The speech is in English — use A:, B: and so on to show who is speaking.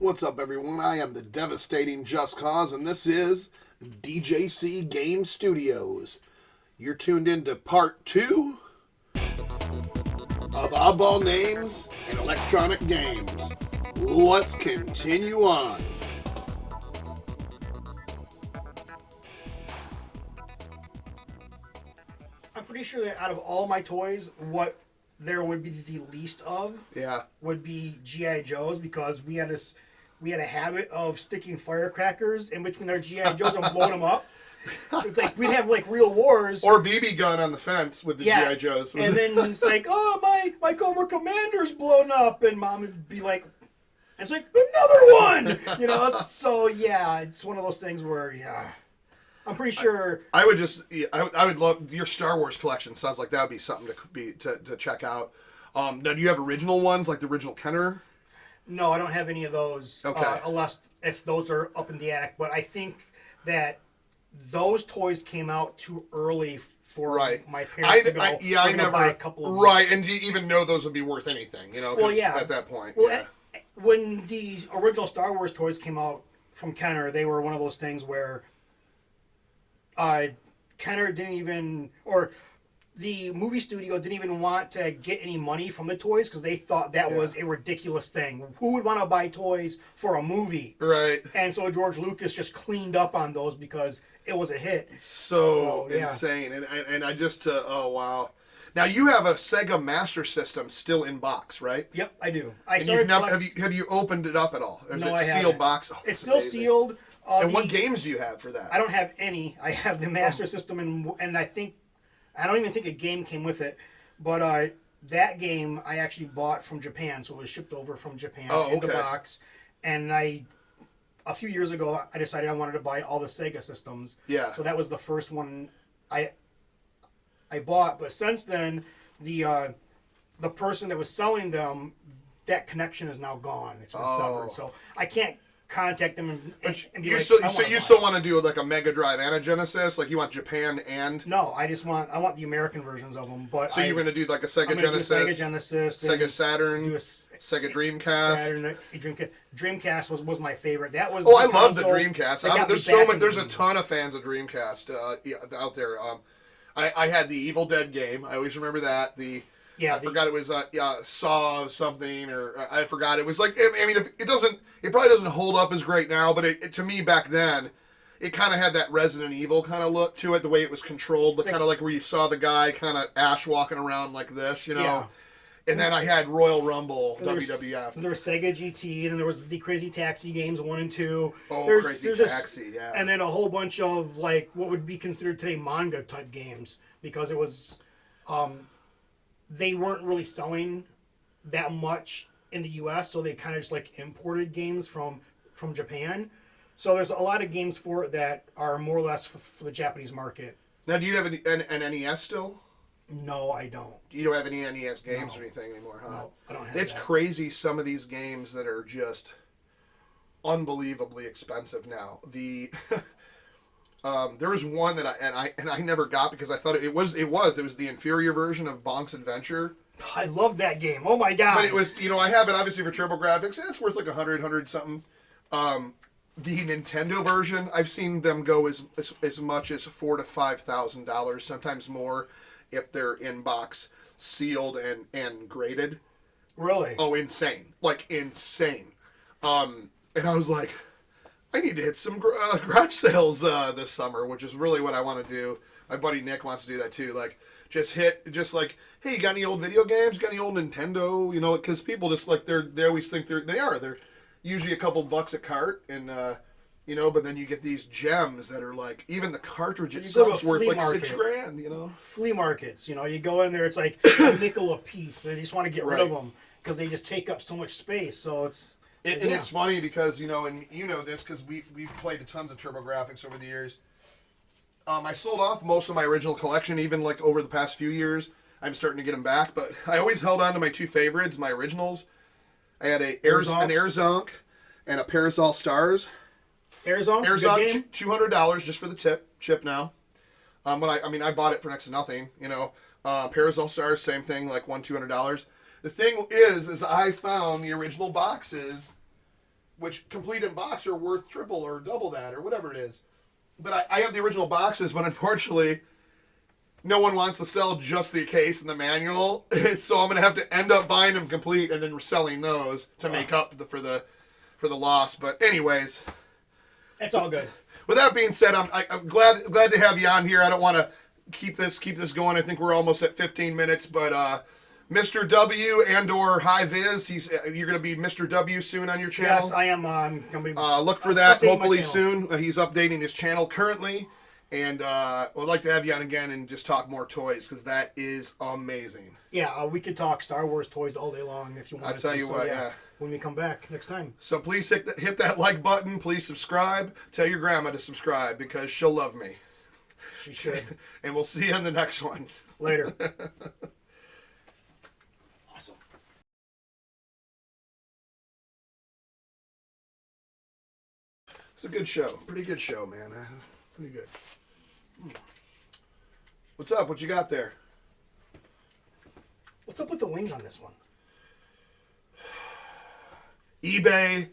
A: What's up, everyone? I am the devastating Just Cause, and this is DJC Game Studios. You're tuned into part 2 of Oddball Names and Electronic Games. Let's continue on.
B: I'm pretty sure that out of all my toys, what there would be the least of would be G.I. Joes, because we had a habit of sticking firecrackers in between our G.I. Joes and blowing them up. It's like we'd have like real wars.
A: Or BB gun on the fence with the G.I. Joes.
B: And then it's like, oh, my Cobra Commander's blown up, and Mom would be like, and it's like, another one! You know, so yeah, it's one of those things where, I'm pretty sure.
A: I would love your Star Wars collection. Sounds like that would be something to check out. Now, do you have original ones like the original Kenner?
B: No, I don't have any of those.
A: Okay.
B: Unless if those are up in the attic. But I think that those toys came out too early for my parents to go.
A: I never
B: buy a couple of
A: right, and do you even know those would be worth anything? You know, at that point.
B: Well, when the original Star Wars toys came out from Kenner, they were one of those things where Kenner didn't even, or the movie studio didn't even want to get any money from the toys because they thought that was a ridiculous thing. Who would want to buy toys for a movie?
A: Right.
B: And so George Lucas just cleaned up on those because it was a hit.
A: So insane. And I just, oh wow. Now you have a Sega Master System still in box, right?
B: Yep, I do.
A: Have you opened it up at all? Or is it sealed box? Oh,
B: it's still amazing. Sealed.
A: And what games do you have for that?
B: I don't have any. I have the Master System, and I don't even think a game came with it. But that game I actually bought from Japan, so it was shipped over from Japan in the box. And a few years ago, I decided I wanted to buy all the Sega systems.
A: Yeah.
B: So that was the first one I bought. But since then, the person that was selling them, that connection is now gone. It's been severed. So I can't contact them and be
A: you
B: like,
A: still want to do like a Mega Drive and a Genesis? Like you want Japan and...
B: No, I want the American versions of them. But
A: so you're going to do like a Sega Genesis, Sega Saturn, Sega Dreamcast.
B: Dreamcast was my favorite. That was.
A: I love the Dreamcast. There's a ton of fans of Dreamcast out there. I had the Evil Dead game. I always remember that. I forgot it was Saw something, or I forgot it was like. I mean, it probably doesn't hold up as great now, but it to me back then, it kind of had that Resident Evil kind of look to it, the way it was controlled, the kind of like where you saw the guy kind of Ash walking around like this, you know. Yeah. And then I had Royal Rumble, WWF.
B: There was Sega GT, and then there was the Crazy Taxi games 1 and 2.
A: Oh, Crazy Taxi, yeah.
B: And then a whole bunch of like what would be considered today manga type games, because it was. They weren't really selling that much in the U.S., so they kind of just like imported games from Japan. So there's a lot of games for it that are more or less for the Japanese market.
A: Now, do you have an NES still?
B: No, I don't.
A: You don't have any NES games or anything anymore, huh?
B: No, I don't have
A: It's crazy, some of these games that are just unbelievably expensive now. There was one that I never got because I thought it was the inferior version of Bonk's Adventure.
B: I love that game. Oh my god!
A: But it was, I have it obviously for TurboGrafx, and it's worth like $100 something. The Nintendo version, I've seen them go as much as $4,000 to $5,000, sometimes more, if they're in box, sealed and graded.
B: Really?
A: Oh, insane! Like insane. And I was like, I need to hit some garage sales this summer, which is really what I want to do. My buddy Nick wants to do that too. Like, hey, you got any old video games? Got any old Nintendo? You know, because people just like they always think they're usually a couple bucks a cart, and but then you get these gems that are like, even the cartridge itself's worth like $6,000. You know,
B: flea markets. You go in there, it's like a nickel a piece. They just want to get rid of them because they just take up so much space. So it's.
A: And it's funny because, and you know this because we've played tons of TurboGrafx over the years. I sold off most of my original collection, even like over the past few years. I'm starting to get them back, but I always held on to my two favorites, my originals. I had an Airzonk and a Parasol Stars.
B: Airzonk,
A: $200 just for the chip now. But I bought it for next to nothing, Parasol Stars, same thing, like $200. The thing is I found the original boxes which complete in box are worth triple or double that or whatever it is. But I have the original boxes, but unfortunately, no one wants to sell just the case and the manual, so I'm gonna have to end up buying them complete and then selling those to make up for the loss. But anyways,
B: it's all good.
A: With that being said, I'm glad to have you on here. I don't want to keep this going. I think we're almost at 15 minutes, but Mr. W and/or High Viz, you're going to be Mr. W soon on your channel.
B: Yes, I am. I'm going to be.
A: Look for that hopefully soon. He's updating his channel currently, and would like to have you on again and just talk more toys because that is amazing.
B: Yeah, we could talk Star Wars toys all day long if you want.
A: I'll tell you what, yeah.
B: When we come back next time.
A: So please hit that like button. Please subscribe. Tell your grandma to subscribe because she'll love me.
B: She should.
A: And we'll see you in the next one.
B: Later. Awesome.
A: It's a good show. Pretty good show, man. Pretty good. What's up? What you got there?
B: What's up with the wings on this one?
A: eBay